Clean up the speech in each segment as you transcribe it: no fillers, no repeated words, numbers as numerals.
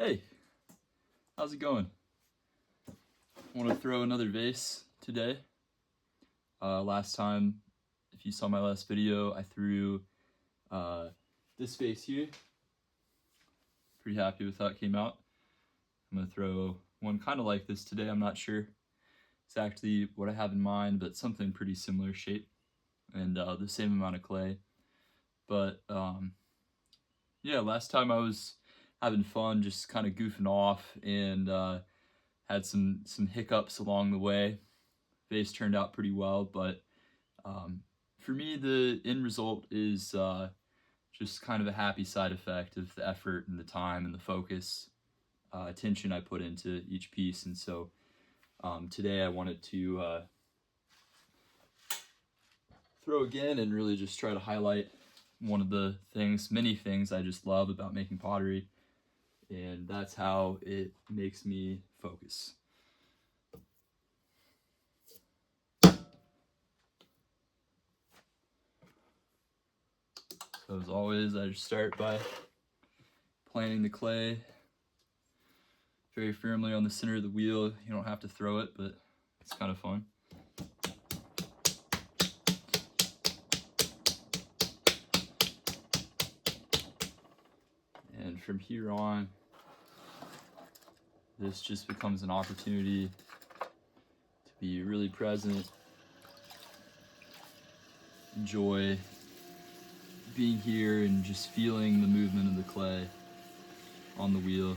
Hey, how's it going? I want to throw another vase today. Last time, if you saw my last video, I threw this vase here. Pretty happy with how it came out. I'm going to throw one kind of like this today. I'm not sure exactly what I have in mind, but something pretty similar shape and the same amount of clay. But yeah, last time I was having fun, just kind of goofing off, and had some hiccups along the way. Vase turned out pretty well, but for me, the end result is just kind of a happy side effect of the effort and the time and the focus, attention I put into each piece. And so today I wanted to throw again and really just try to highlight one of the many things I just love about making pottery, and that's how it makes me focus. So as always, I just start by planting the clay very firmly on the center of the wheel. You don't have to throw it, but it's kind of fun. And from here on, this just becomes an opportunity to be really present, enjoy being here and just feeling the movement of the clay on the wheel.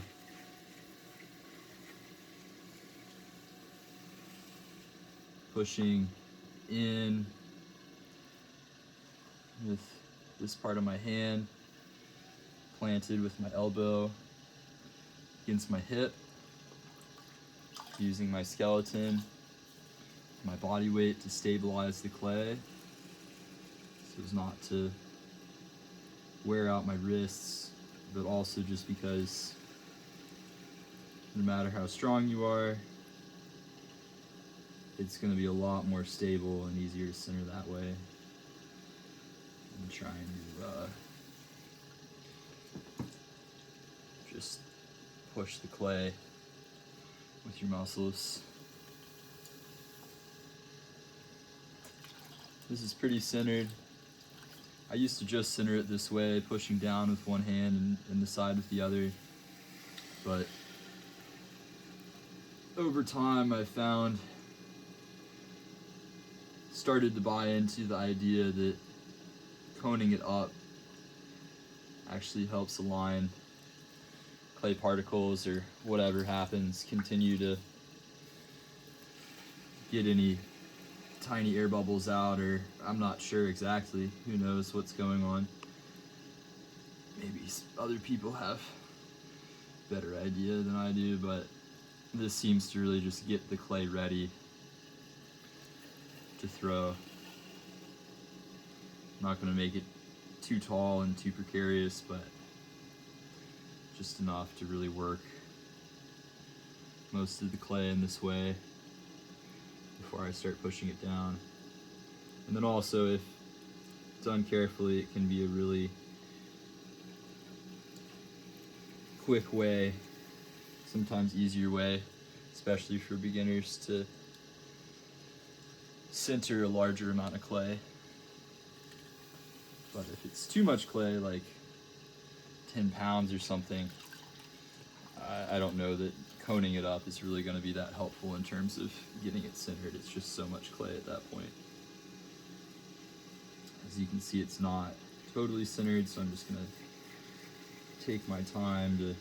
Pushing in with this part of my hand planted with my elbow against my hip, using my skeleton, my body weight to stabilize the clay so as not to wear out my wrists, but also just because no matter how strong you are, it's going to be a lot more stable and easier to center that way. I'm trying to just push the clay with your muscles. This is pretty centered. I used to just center it this way, pushing down with one hand and the side with the other. But over time, I started to buy into the idea that coning it up actually helps align clay particles, or whatever happens, continue to get any tiny air bubbles out, or I'm not sure exactly. Who knows what's going on? Maybe other people have a better idea than I do, but this seems to really just get the clay ready to throw. I'm not going to make it too tall and too precarious, but just enough to really work most of the clay in this way before I start pushing it down. And then also, if done carefully, it can be a really quick way, sometimes easier way, especially for beginners, to center a larger amount of clay. But if it's too much clay, like 10 pounds or something, I don't know that coning it up is really going to be that helpful in terms of getting it centered. It's just so much clay at that point. As you can see, it's not totally centered, so I'm just going to take my time to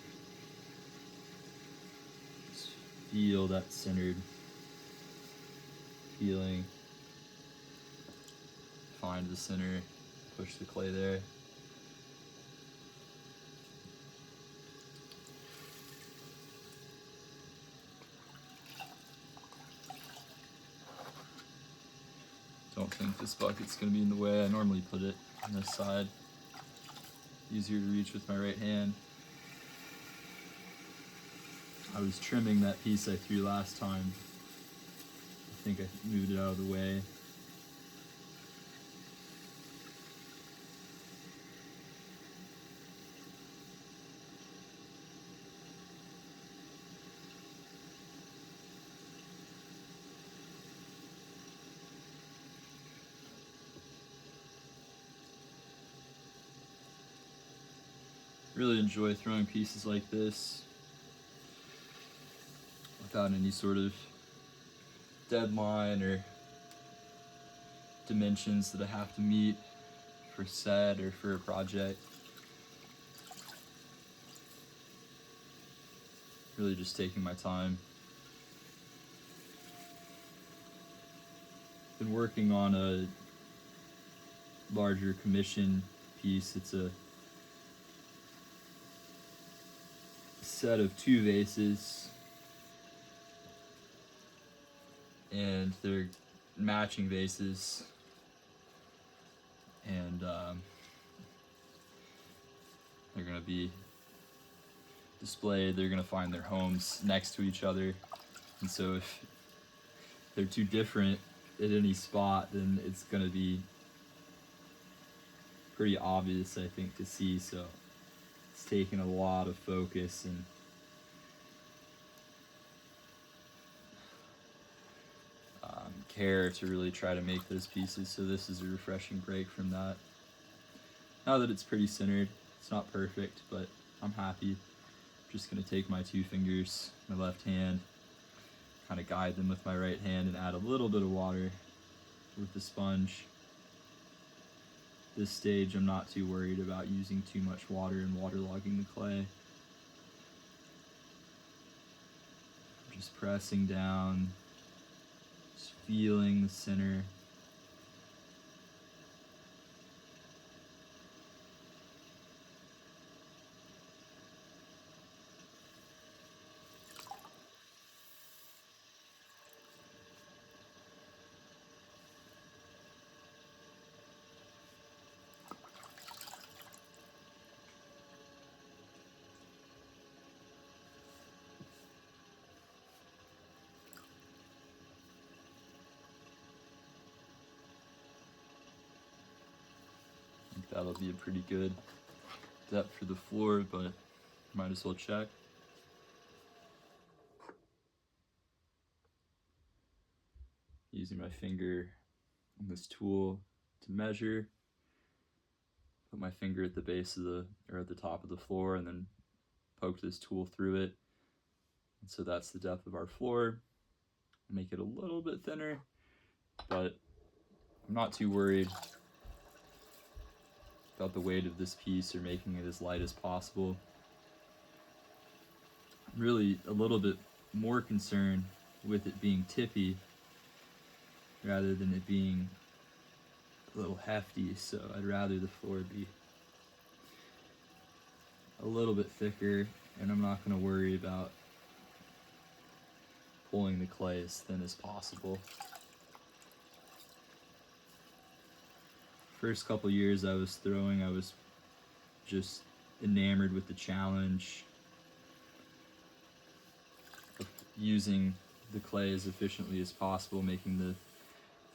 just feel that centered feeling. Find the center, push the clay there. Don't think this bucket's going to be in the way. I normally put it on this side. Easier to reach with my right hand. I was trimming that piece I threw last time. I think I moved it out of the way. really enjoy throwing pieces like this without any sort of deadline or dimensions that I have to meet for set or for a project. Really just taking my time. Been working on a larger commission piece. It's a set of 2 vases, and they're matching vases, and they're gonna be displayed. They're gonna find their homes next to each other, and so if they're too different at any spot, then it's gonna be pretty obvious, I think, to see. So it's taken a lot of focus and care to really try to make those pieces. So this is a refreshing break from that. Now that it's pretty centered, it's not perfect, but I'm happy. I'm just gonna take my 2 fingers, my left hand, kind of guide them with my right hand and add a little bit of water with the sponge. This stage, I'm not too worried about using too much water and waterlogging the clay. Just pressing down, just feeling the center. I think that'll be a pretty good depth for the floor, but might as well check. Using my finger on this tool to measure. Put my finger at the base of or at the top of the floor, and then poke this tool through it. And so that's the depth of our floor. Make it a little bit thinner, but I'm not too worried about the weight of this piece or making it as light as possible. I'm really a little bit more concerned with it being tippy rather than it being a little hefty, so I'd rather the floor be a little bit thicker, and I'm not going to worry about pulling the clay as thin as possible. First couple years I was throwing, I was just enamored with the challenge of using the clay as efficiently as possible, making the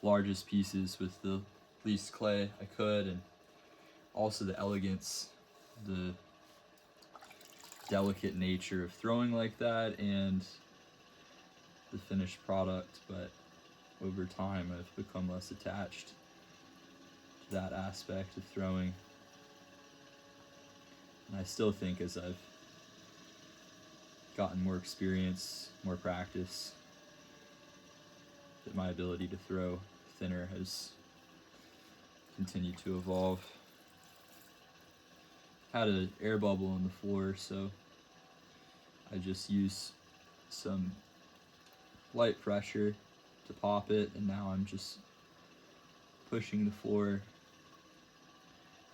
largest pieces with the least clay I could, and also the elegance, the delicate nature of throwing like that, and the finished product. But over time I've become less attached to that aspect of throwing, and I still think as I've gotten more experience, more practice, that my ability to throw thinner has continued to evolve. Had an air bubble on the floor, so I just use some light pressure to pop it, and now I'm just pushing the floor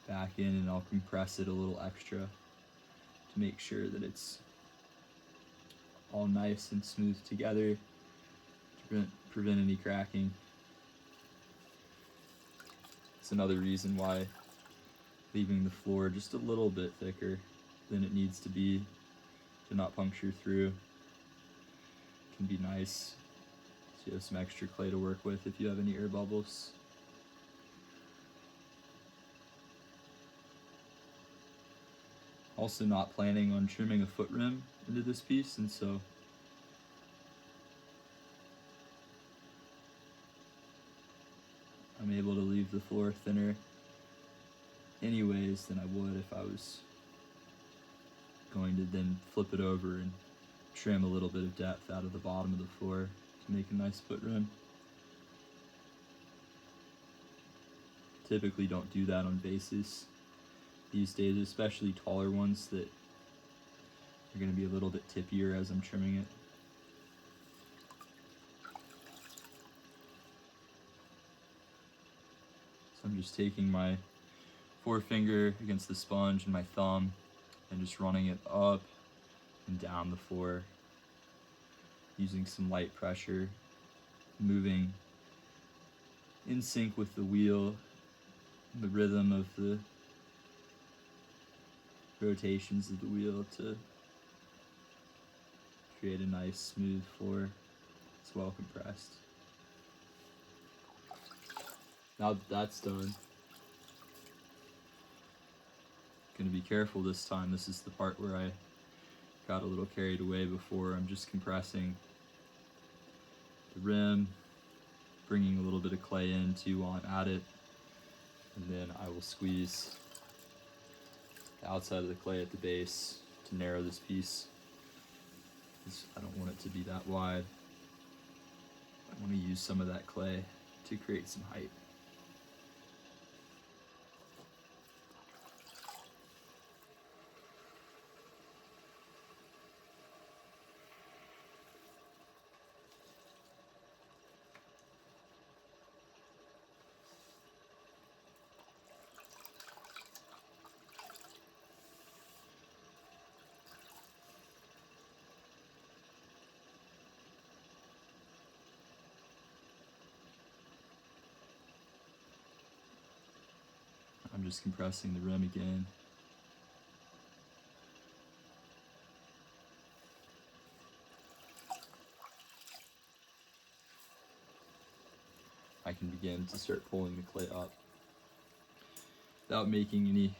back in, and I'll compress it a little extra to make sure that it's all nice and smooth together to prevent any cracking. It's another reason why leaving the floor just a little bit thicker than it needs to be to not puncture through can be nice. So you have some extra clay to work with if you have any air bubbles. Also not planning on trimming a foot rim into this piece, and so I'm able to leave the floor thinner anyways than I would if I was going to then flip it over and trim a little bit of depth out of the bottom of the floor to make a nice foot rim. Typically don't do that on vases these days, especially taller ones that are going to be a little bit tippier as I'm trimming it. So I'm just taking my forefinger against the sponge and my thumb and just running it up and down the floor, using some light pressure, moving in sync with the wheel, the rhythm of the rotations of the wheel to create a nice smooth floor. It's well compressed. Now that that's done, gonna be careful this time. This is the part where I got a little carried away before. I'm just compressing the rim, bringing a little bit of clay in too while I'm at it, and then I will squeeze the outside of the clay at the base to narrow this piece. I don't want it to be that wide. I want to use some of that clay to create some height. I'm just compressing the rim again. I can begin to start pulling the clay up without making any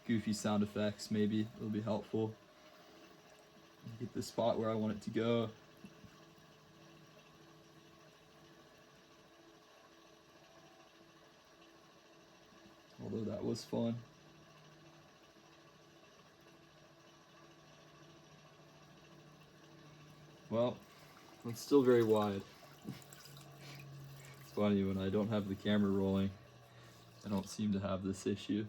goofy sound effects. Maybe it'll be helpful. Get the spot where I want it to go. Although that was fun. Well, it's still very wide. It's funny, when I don't have the camera rolling, I don't seem to have this issue.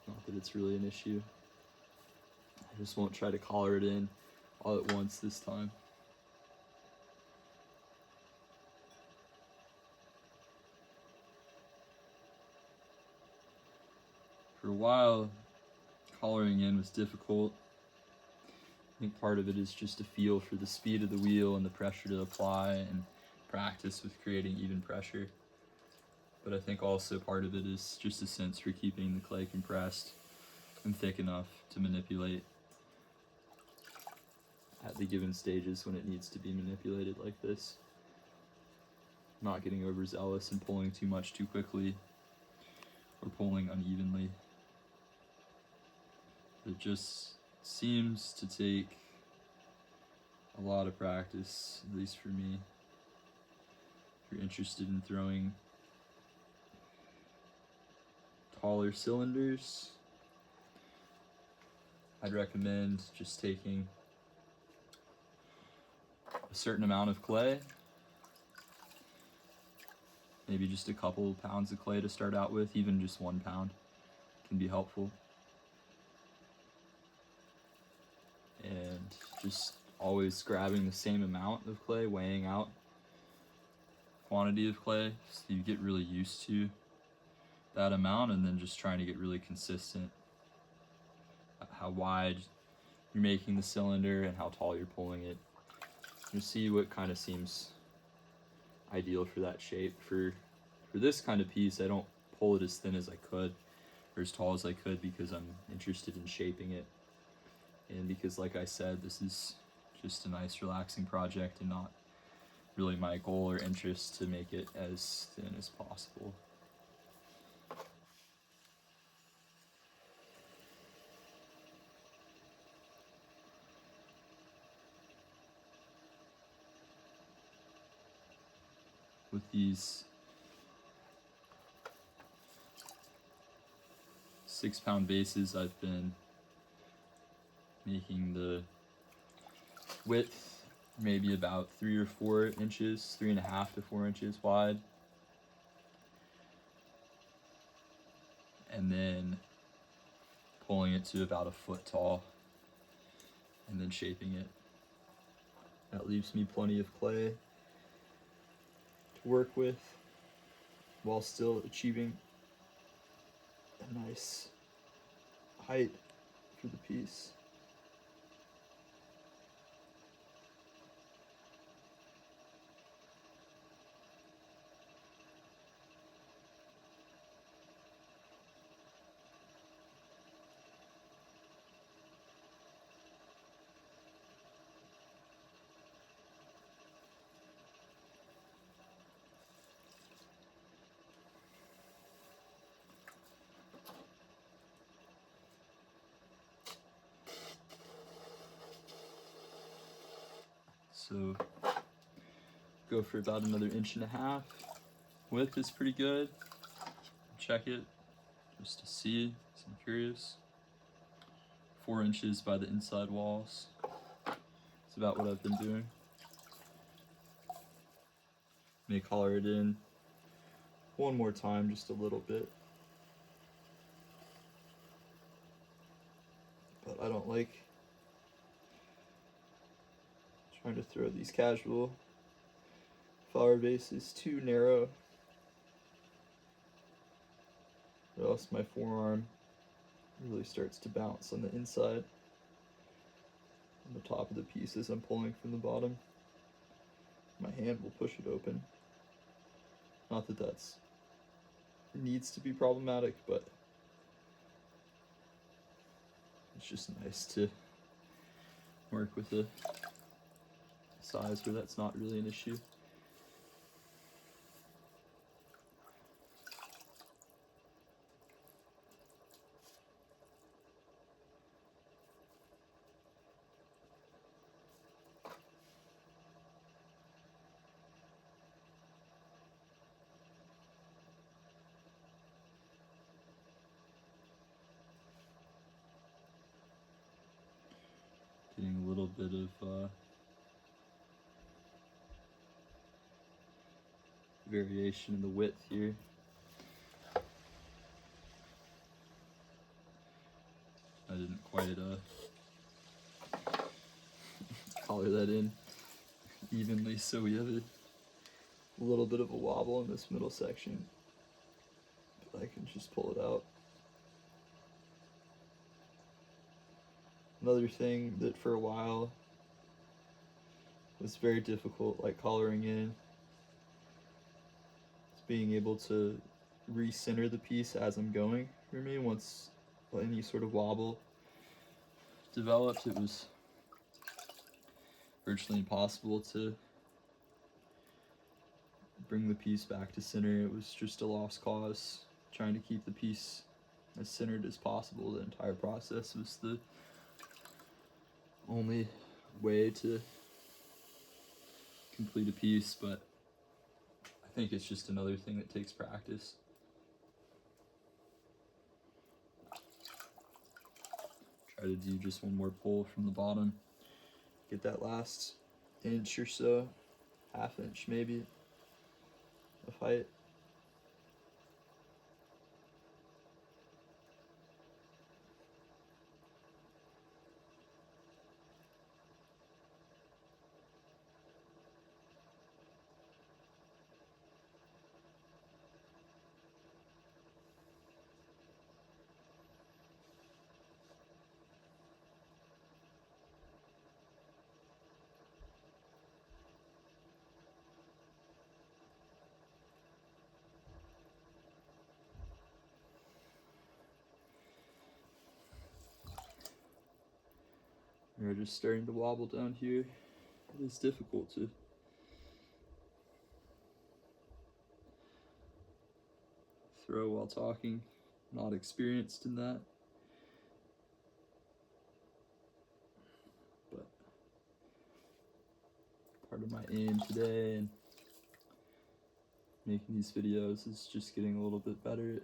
Not that it's really an issue. I just won't try to collar it in all at once this time. For a while, collaring in was difficult. I think part of it is just a feel for the speed of the wheel and the pressure to apply and practice with creating even pressure. But I think also part of it is just a sense for keeping the clay compressed and thick enough to manipulate at the given stages when it needs to be manipulated like this. Not getting overzealous and pulling too much too quickly or pulling unevenly. It just seems to take a lot of practice, at least for me. If you're interested in throwing taller cylinders, I'd recommend just taking a certain amount of clay, maybe just a couple pounds of clay to start out with. Even just 1 pound can be helpful. And just always grabbing the same amount of clay, weighing out quantity of clay so you get really used to that amount, and then just trying to get really consistent how wide you're making the cylinder and how tall you're pulling it. You see what kind of seems ideal for that shape. For this kind of piece, I don't pull it as thin as I could or as tall as I could because I'm interested in shaping it, and because, like I said, this is just a nice relaxing project and not really my goal or interest to make it as thin as possible. With these 6-pound bases, I've been making the width maybe about 3 or 4 inches, 3.5 to 4 inches wide. And then pulling it to about a foot tall and then shaping it. That leaves me plenty of clay to work with while still achieving a nice height for the piece. So go for about another 1.5 inches. Width is pretty good. Check it just to see, 'cause I'm curious. 4 inches by the inside walls. It's about what I've been doing. May color it in one more time, just a little bit. But I don't like trying to throw these casual flower vases too narrow, or else my forearm really starts to bounce on the inside, on the top of the piece as I'm pulling from the bottom. My hand will push it open. Not that that's needs to be problematic, but it's just nice to work with a size where that's not really an issue. Getting a little bit of variation in the width here. I didn't quite color that in evenly, so we have a little bit of a wobble in this middle section, but I can just pull it out. Another thing that for a while was very difficult, like coloring in, is being able to recenter the piece as I'm going. For me, once any sort of wobble developed, it was virtually impossible to bring the piece back to center. It was just a lost cause. Trying to keep the piece as centered as possible the entire process was the only way to complete a piece, but I think it's just another thing that takes practice. Try to do just one more pull from the bottom. Get that last inch or so, half inch maybe, of height. We're just starting to wobble down here. It is difficult to throw while talking. Not experienced in that. But part of my aim today and making these videos is just getting a little bit better at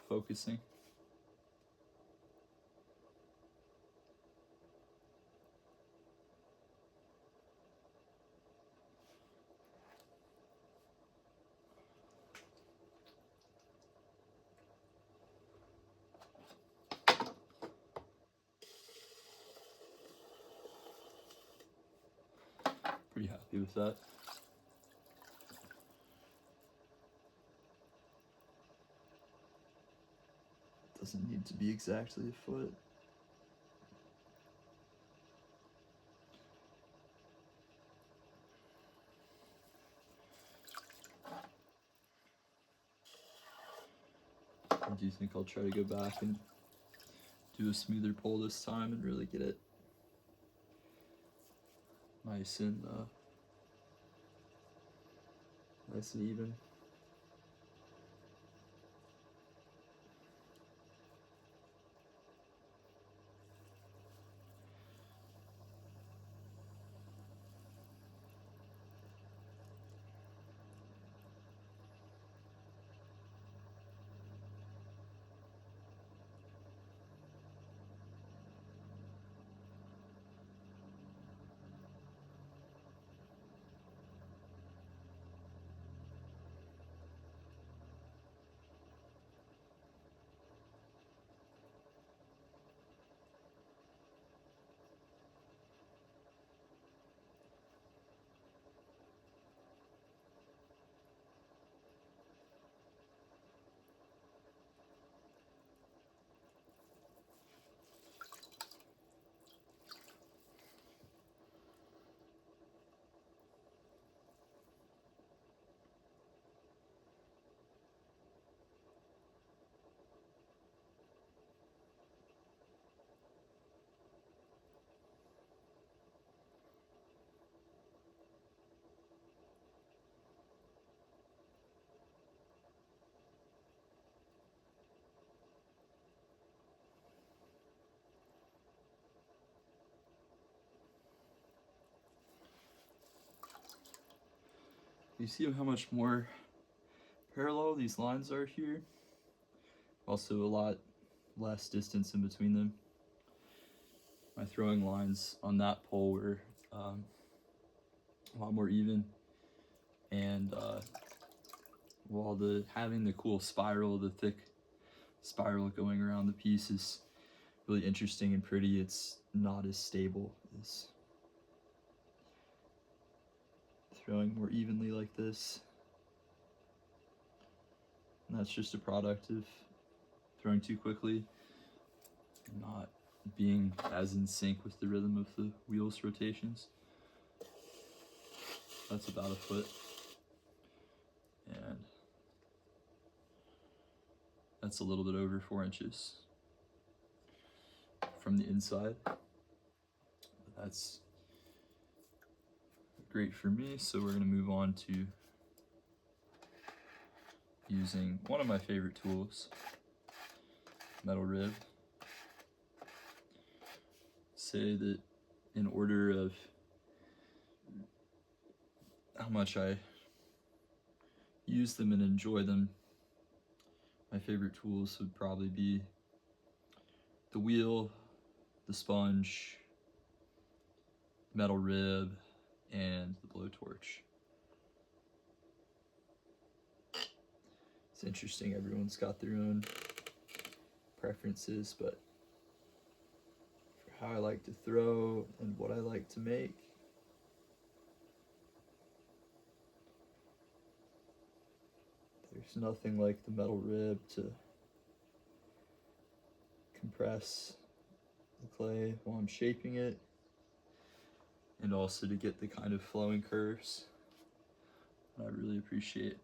focusing. happy with that. Doesn't need to be exactly a foot. I do think I'll try to go back and do a smoother pull this time and really get it nice and even. You see how much more parallel these lines are here? Also a lot less distance in between them. My throwing lines on that pole were a lot more even, and while having the cool spiral, the thick spiral going around the piece is really interesting and pretty, it's not as stable as throwing more evenly like this. And that's just a product of throwing too quickly, not being as in sync with the rhythm of the wheel's rotations. That's about a foot. And that's a little bit over 4 inches from the inside. That's great for me, so we're gonna move on to using one of my favorite tools, metal rib. Say that in order of how much I use them and enjoy them, my favorite tools would probably be the wheel, the sponge, metal rib, and the blowtorch. It's interesting, everyone's got their own preferences, but for how I like to throw and what I like to make, there's nothing like the metal rib to compress the clay while I'm shaping it, and also to get the kind of flowing curves that I really appreciate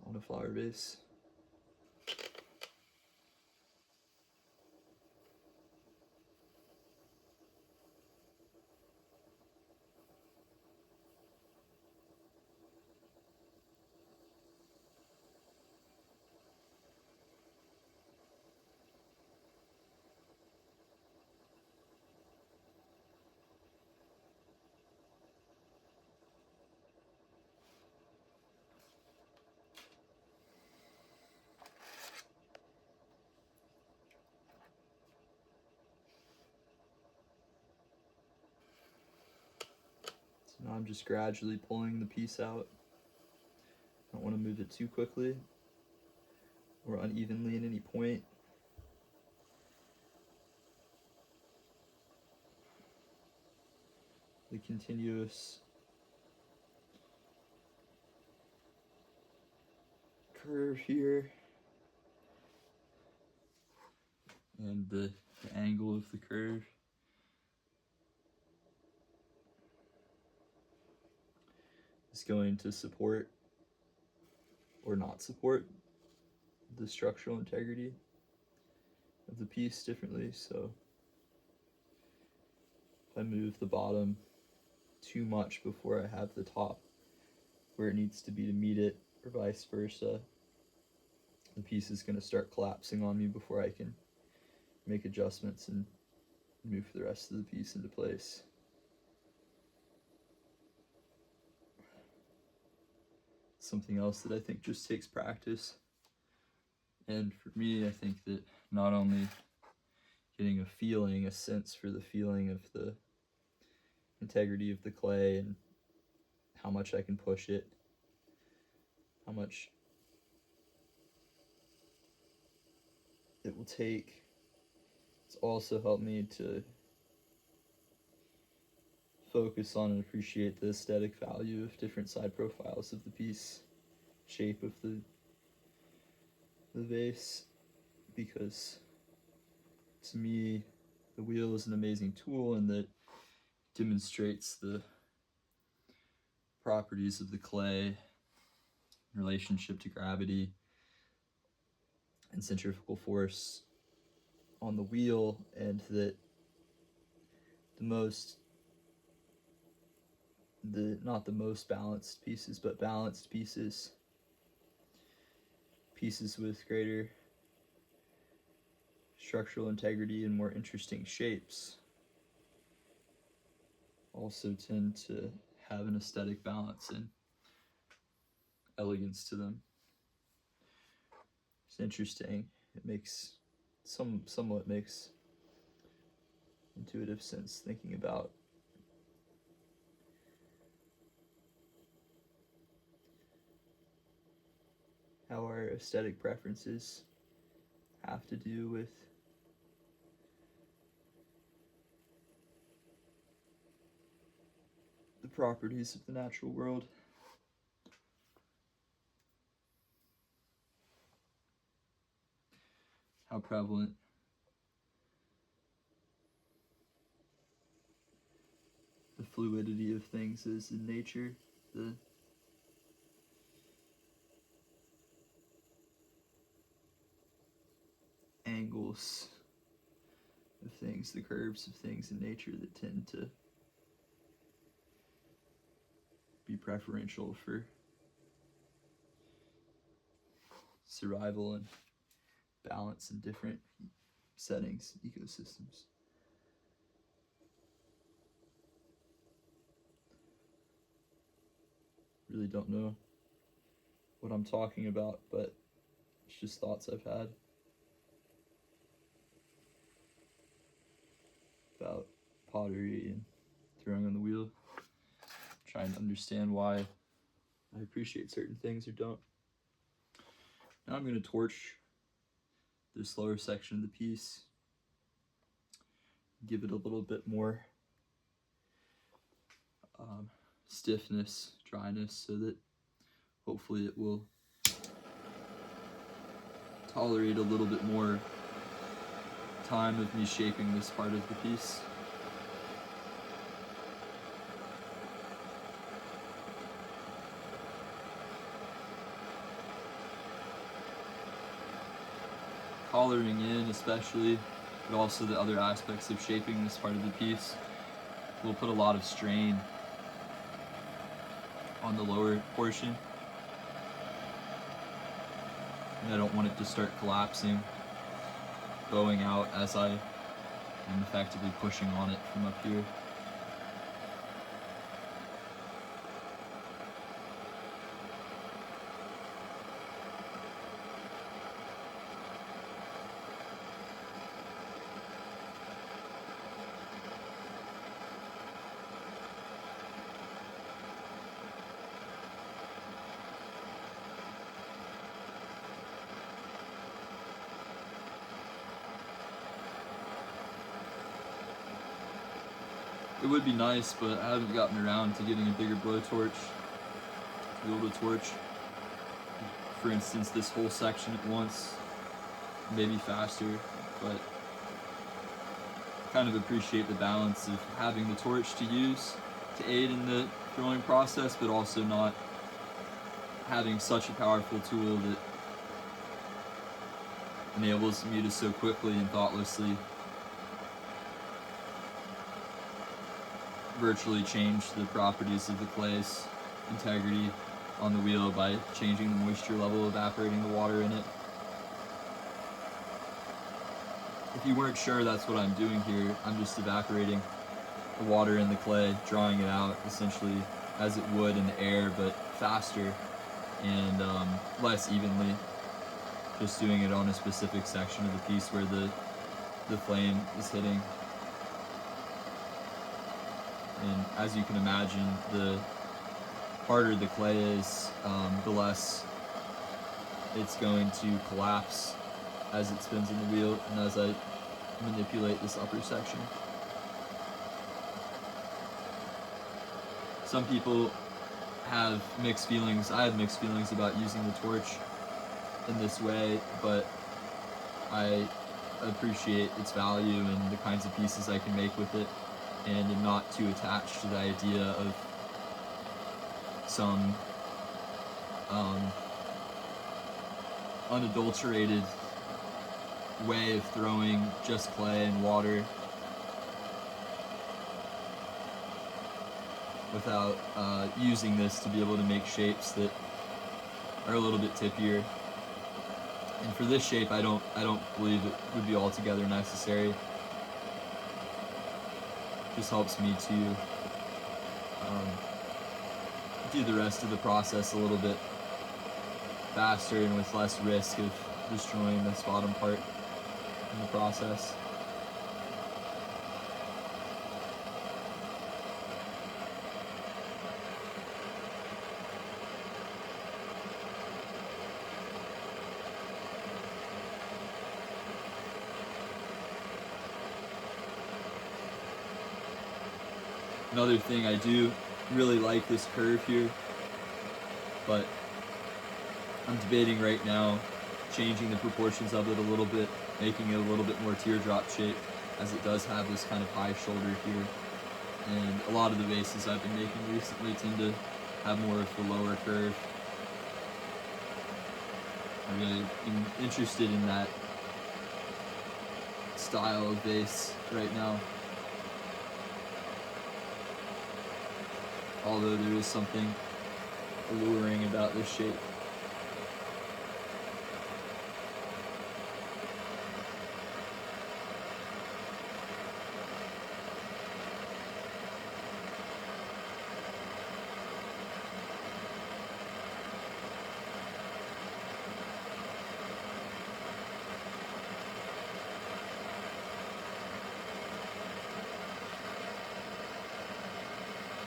on a flower vase. So now I'm just gradually pulling the piece out. I don't want to move it too quickly or unevenly at any point. the continuous curve here and the angle of the curve. Is going to support or not support the structural integrity of the piece differently. So if I move the bottom too much before I have the top where it needs to be to meet it, or vice versa, the piece is going to start collapsing on me before I can make adjustments and move the rest of the piece into place. Something else that I think just takes practice. And for me, I think that not only getting a feeling, a sense for the feeling of the integrity of the clay and how much I can push it, how much it will take. It's also helped me to focus on and appreciate the aesthetic value of different side profiles of the piece, shape of the vase, because to me the wheel is an amazing tool in that it demonstrates the properties of the clay in relationship to gravity and centrifugal force on the wheel, and that not the most balanced pieces, but balanced pieces with greater structural integrity and more interesting shapes also tend to have an aesthetic balance and elegance to them. It's interesting. It makes somewhat makes intuitive sense thinking about how our aesthetic preferences have to do with the properties of the natural world. How prevalent the fluidity of things is in nature, the angles of things, the curves of things in nature that tend to be preferential for survival and balance in different settings, ecosystems. Really don't know what I'm talking about, but it's just thoughts I've had about pottery and throwing on the wheel, trying to understand why I appreciate certain things or don't. Now I'm going to torch this lower section of the piece, give it a little bit more stiffness, dryness, so that hopefully it will tolerate a little bit more time of me shaping this part of the piece. Collaring in especially, but also the other aspects of shaping this part of the piece will put a lot of strain on the lower portion, and I don't want it to start collapsing, bowing out as I am effectively pushing on it from up here. It would be nice, but I haven't gotten around to getting a bigger blowtorch to be able to torch, for instance, this whole section at once, maybe faster, but kind of appreciate the balance of having the torch to use to aid in the throwing process, but also not having such a powerful tool that enables me to so quickly and thoughtlessly virtually change the properties of the clay's integrity on the wheel by changing the moisture level, evaporating the water in it. If you weren't sure, that's what I'm doing here. I'm just evaporating the water in the clay, drawing it out essentially as it would in the air, but faster and less evenly. Just doing it on a specific section of the piece where the flame is hitting. And as you can imagine, the harder the clay is, the less it's going to collapse as it spins in the wheel and as I manipulate this upper section. Some people have mixed feelings. I have mixed feelings about using the torch in this way, but I appreciate its value and the kinds of pieces I can make with it, and am not too attached to the idea of some unadulterated way of throwing just clay and water without using this to be able to make shapes that are a little bit tippier. And for this shape, I don't believe it would be altogether necessary. Just helps me to do the rest of the process a little bit faster and with less risk of destroying this bottom part in the process. Another thing, I do really like this curve here, but I'm debating right now changing the proportions of it a little bit, making it a little bit more teardrop shape, as it does have this kind of high shoulder here. And a lot of the vases I've been making recently tend to have more of the lower curve. I really am interested in that style of vase right now. Although there is something alluring about this shape.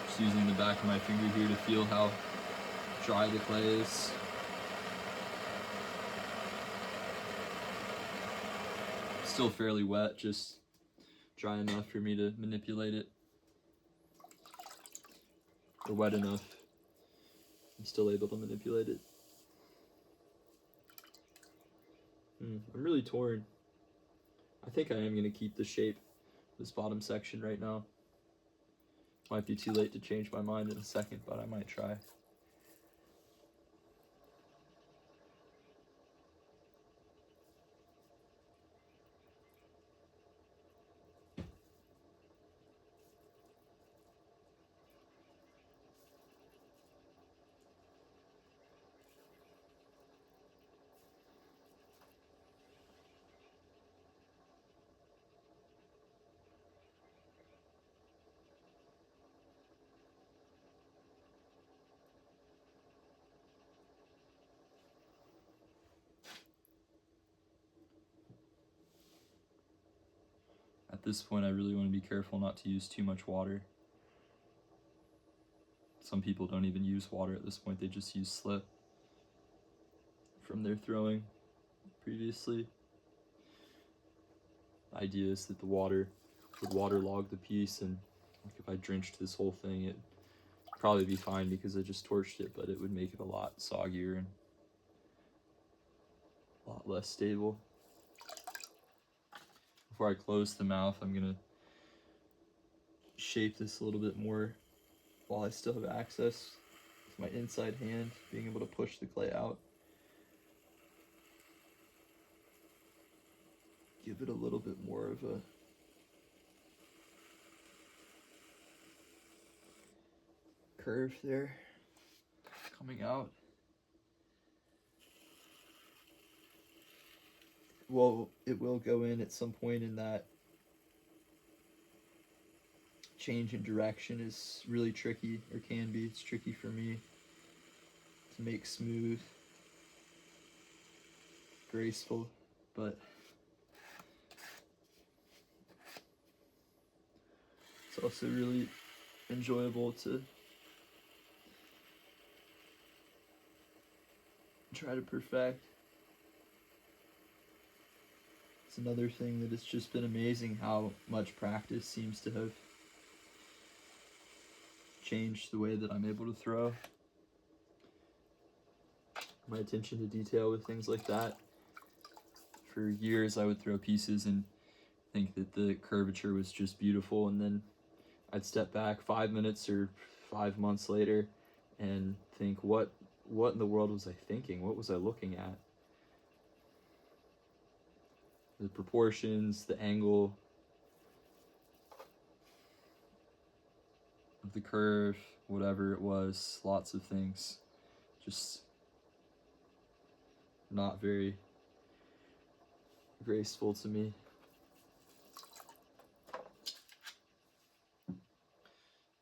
Just using the back of my finger here to feel how dry the clay is. Still fairly wet, just dry enough for me to manipulate it. Or wet enough. I'm still able to manipulate it. I'm really torn. I think I am going to keep the shape of this bottom section right now. Might be too late to change my mind in a second, but I might try. At this point, I really want to be careful not to use too much water. Some people don't even use water at this point, they just use slip from their throwing previously. The idea is that the water would waterlog the piece and Like if I drenched this whole thing, it'd probably be fine because I just torched it, but it would make it a lot soggier and a lot less stable. Before I close the mouth, I'm gonna shape this a little bit more while I still have access with my inside hand, being able to push the clay out. Give it a little bit more of a curve there coming out. Well, it will go in at some point, in that change in direction is really tricky, or can be. It's tricky for me to make smooth, graceful, but it's also really enjoyable to try to perfect. It's another thing that it's just been amazing how much practice seems to have changed the way that I'm able to throw. My attention to detail with things like that. For years I would throw pieces and think that the curvature was just beautiful, and then I'd step back 5 minutes or 5 months later and think, what in the world was I thinking? What was I looking at? The proportions, the angle of the curve, whatever it was, lots of things just not very graceful to me.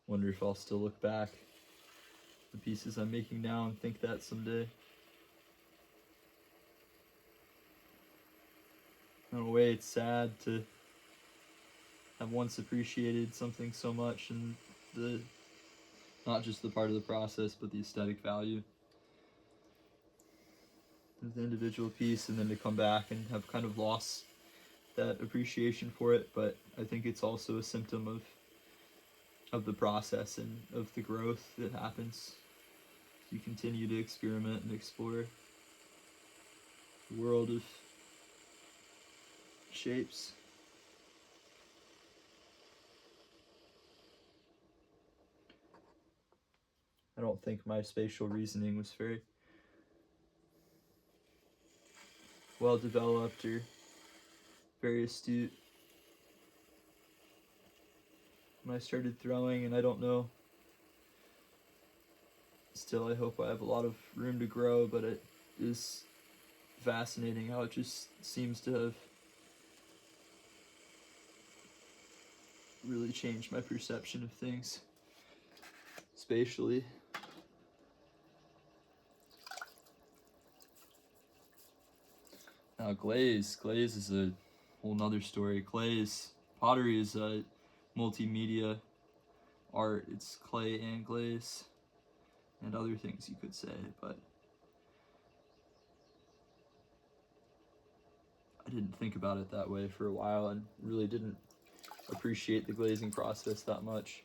Wonder if I'll still look back at the pieces I'm making now and think that someday. In a way, it's sad to have once appreciated something so much, and not just the part of the process, but the aesthetic value of the individual piece, and then to come back and have kind of lost that appreciation for it. But I think it's also a symptom of the process and of the growth that happens. You continue to experiment and explore the world of shapes. I don't think my spatial reasoning was very well developed or very astute when I started throwing, and I don't know. Still, I hope I have a lot of room to grow, but it is fascinating how it just seems to have really changed my perception of things spatially. Now glaze is a whole nother story. Pottery is a multimedia art. It's clay and glaze and other things you could say, but I didn't think about it that way for a while and really didn't appreciate the glazing process that much.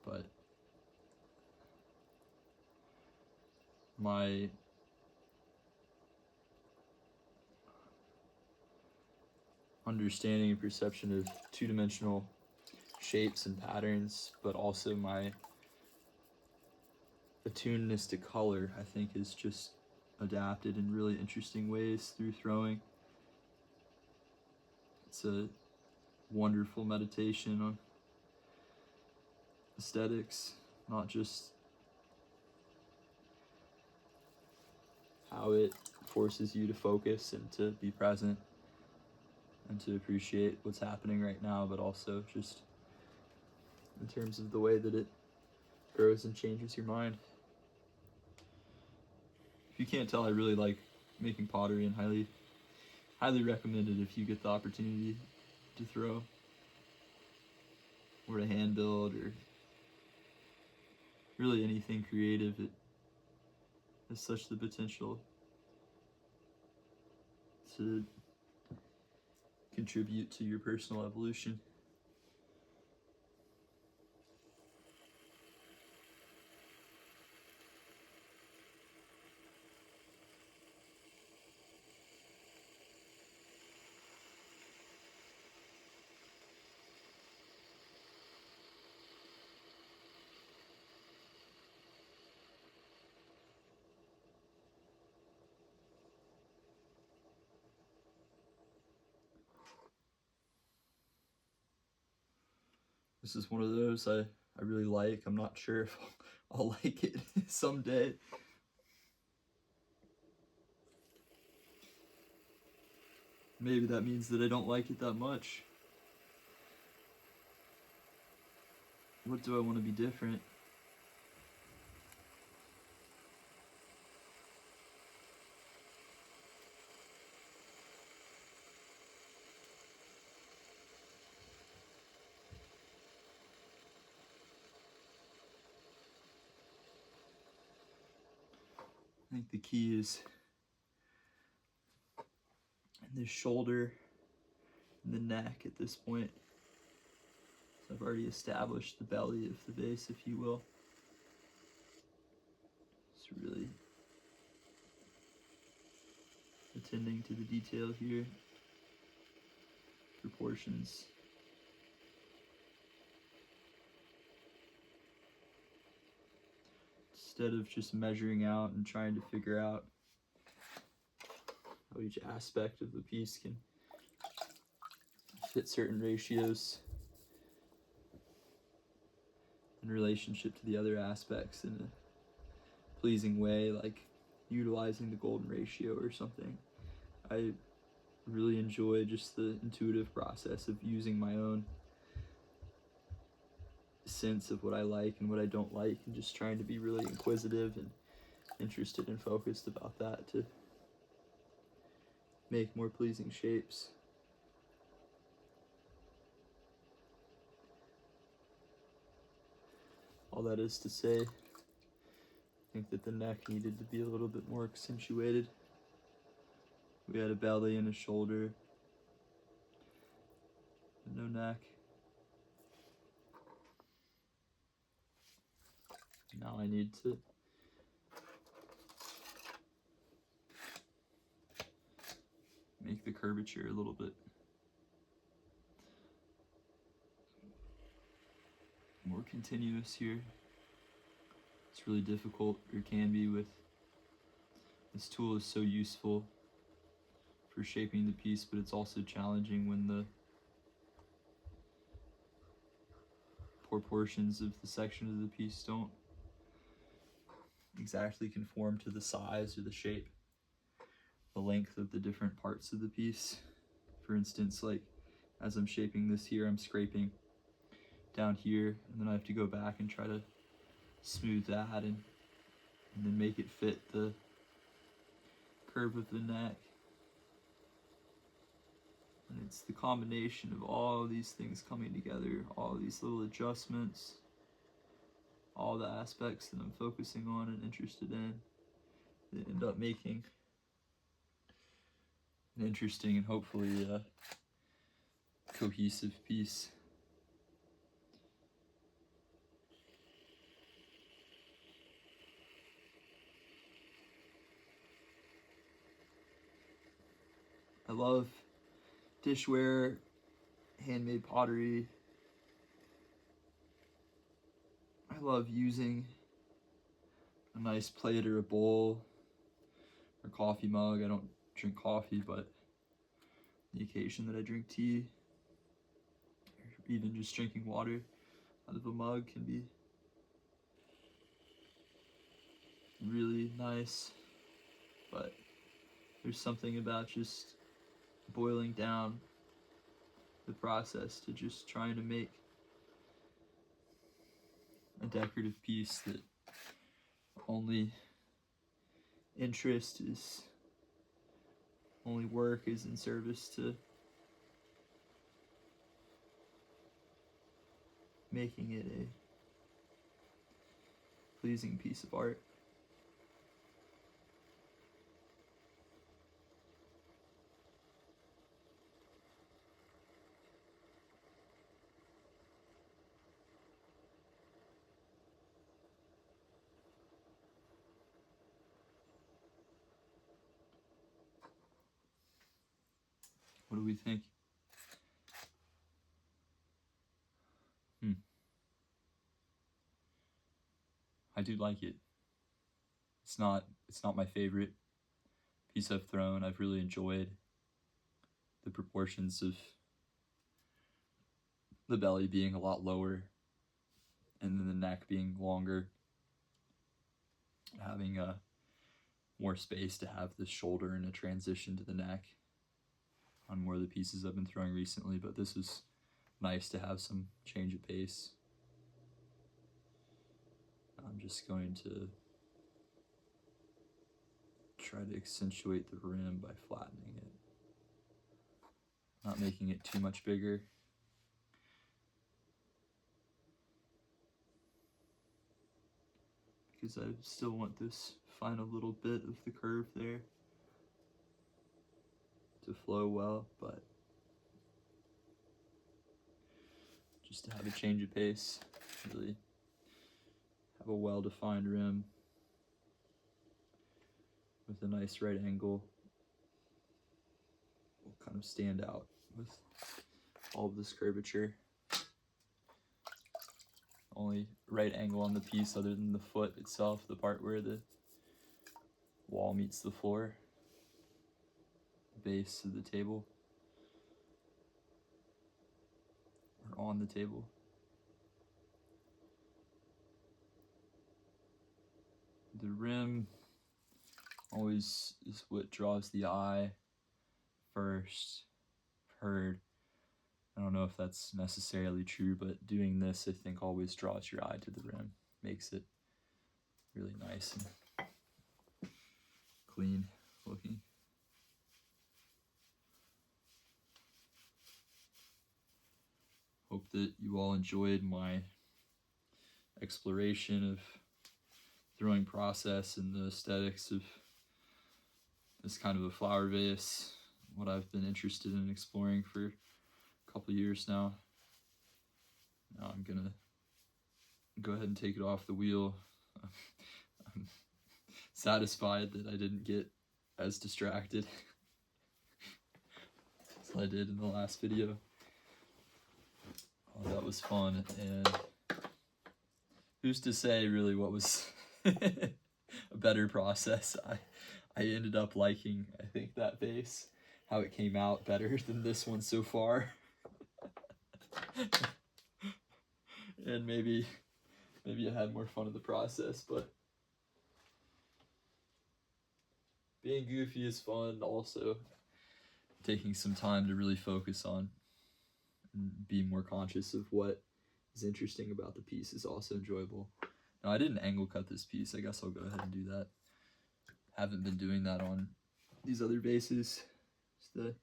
But my understanding and perception of two-dimensional shapes and patterns, but also my attunedness to color, I think, is just adapted in really interesting ways through throwing. It's a wonderful meditation on aesthetics, not just how it forces you to focus and to be present and to appreciate what's happening right now, but also just in terms of the way that it grows and changes your mind. If you can't tell, I really like making pottery, and highly recommend it if you get the opportunity to throw or to hand build or really anything creative. It has such the potential to contribute to your personal evolution. This is one of those I really like. I'm not sure if I'll like it someday. Maybe that means that I don't like it that much. What do I want to be different? I think the key is in the shoulder and the neck at this point. So I've already established the belly of the vase, if you will. Just really attending to the detail here. Proportions. Instead of just measuring out and trying to figure out how each aspect of the piece can fit certain ratios in relationship to the other aspects in a pleasing way, like utilizing the golden ratio or something. I really enjoy just the intuitive process of using my own sense of what I like and what I don't like, and just trying to be really inquisitive and interested and focused about that to make more pleasing shapes. All that is to say, I think that the neck needed to be a little bit more accentuated. We had a belly and a shoulder, but no neck. Now I need to make the curvature a little bit more continuous here. It's really difficult, or can be, with this tool is so useful for shaping the piece, but it's also challenging when the proportions of the section of the piece don't exactly conform to the size or the shape, the length of the different parts of the piece. For instance, like as I'm shaping this here, I'm scraping down here, and then I have to go back and try to smooth that and then make it fit the curve of the neck. And it's the combination of all these things coming together, all these little adjustments, all the aspects that I'm focusing on and interested in, that end up making an interesting and hopefully cohesive piece. I love dishware, handmade pottery. I love using a nice plate or a bowl or coffee mug. I don't drink coffee, but the occasion that I drink tea, or even just drinking water out of a mug, can be really nice. But there's something about just boiling down the process to just trying to make a decorative piece that only work is in service to making it a pleasing piece of art. What do we think? I do like it. It's not my favorite piece I've thrown. I've really enjoyed the proportions of the belly being a lot lower and then the neck being longer, having more space to have the shoulder and a transition to the neck on more of the pieces I've been throwing recently, but this is nice to have some change of pace. I'm just going to try to accentuate the rim by flattening it, not making it too much bigger. Because I still want this final little bit of the curve there to flow well, but just to have a change of pace, really have a well-defined rim with a nice right angle will kind of stand out with all of this curvature. Only right angle on the piece other than the foot itself, the part where the wall meets the floor, base of the table, or on the table. The rim always is what draws the eye first. Heard, I don't know if that's necessarily true, but doing this I think always draws your eye to the rim, makes it really nice and clean looking. Hope that you all enjoyed my exploration of throwing process and the aesthetics of this kind of a flower vase, what I've been interested in exploring for a couple years now. Now I'm gonna go ahead and take it off the wheel. I'm satisfied that I didn't get as distracted as I did in the last video. Oh, that was fun, and who's to say really what was a better process? I ended up liking, I think, that vase, how it came out better than this one so far. And maybe I had more fun in the process, but being goofy is fun. Also, taking some time to really focus on and be more conscious of what is interesting about the piece is also enjoyable. Now, I didn't angle cut this piece. I guess I'll go ahead and do that. Haven't been doing that on these other vases. The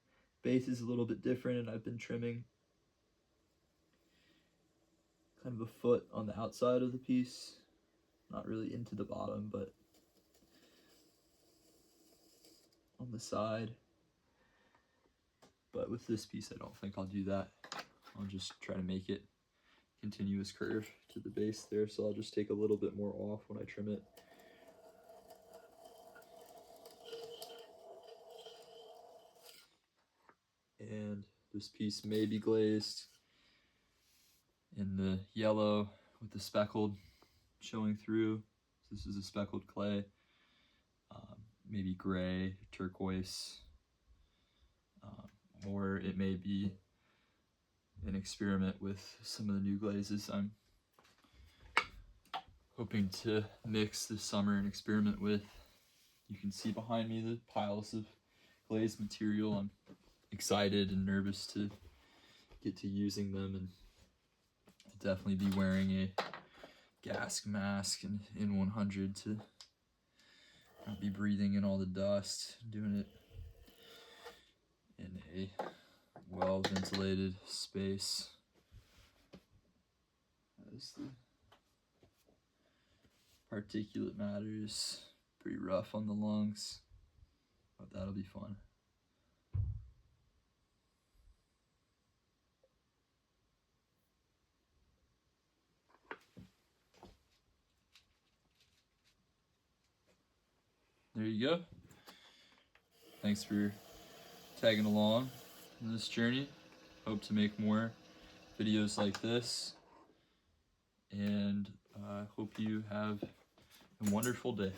base is a little bit different, and I've been trimming kind of a foot on the outside of the piece, not really into the bottom, but on the side. But with this piece, I don't think I'll do that. I'll just try to make it continuous curve to the base there, so I'll just take a little bit more off when I trim it. And this piece may be glazed in the yellow with the speckled showing through. This is a speckled clay, maybe gray, turquoise, or it may be an experiment with some of the new glazes I'm hoping to mix this summer and experiment with. You can see behind me the piles of glazed material. I'm excited and nervous to get to using them, and I'll definitely be wearing a gas mask and N100 to not be breathing in all the dust, doing it in a well-ventilated space, as the particulate matter is pretty rough on the lungs, but that'll be fun. There you go. Thanks for tagging along in this journey. Hope to make more videos like this, and hope you have a wonderful day.